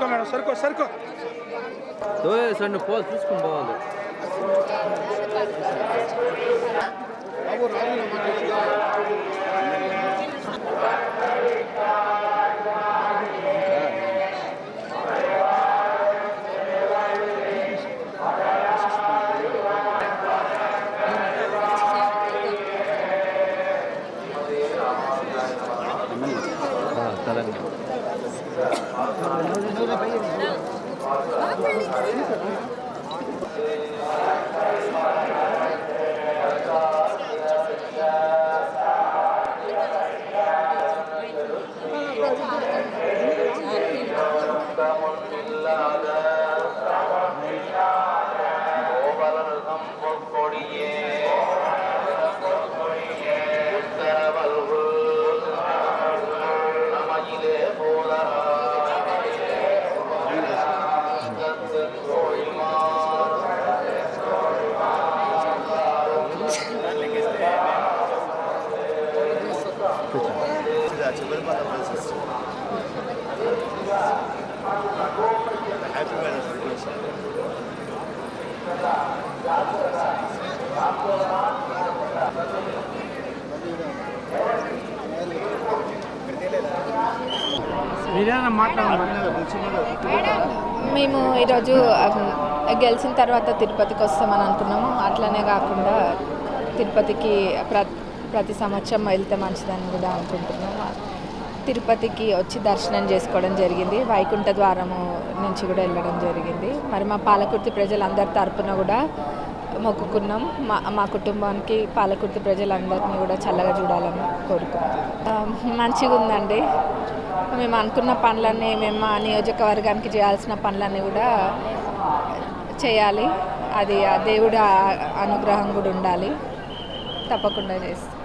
సరుకో madam సరుకో సరుకో సరే పోవాలి చూసుకుని పోవాలి. మేము ఈరోజు గెలిచిన తర్వాత తిరుపతికి వస్తామని అనుకున్నాము. అట్లనే కాకుండా తిరుపతికి ప్రతి సంవత్సరం వెళ్తే మంచిదని కూడా అనుకుంటున్నాము. తిరుపతికి వచ్చి దర్శనం చేసుకోవడం జరిగింది. వైకుంఠ ద్వారము నుంచి కూడా వెళ్ళడం జరిగింది. మరి మా పాలకుర్తి ప్రజలందరి తరపున కూడా మొక్కుకున్నాం. మా కుటుంబానికి పాలకుర్తి ప్రజలందరినీ కూడా చల్లగా చూడాలని కోరుకున్నాం. మంచిగా ఉందండి. మేము అనుకున్న పనులన్నీ మేము మా నియోజకవర్గానికి చేయాల్సిన పనులన్నీ కూడా చేయాలి. అది ఆ దేవుడి అనుగ్రహం కూడా ఉండాలి. తప్పకుండా చేస్తాం.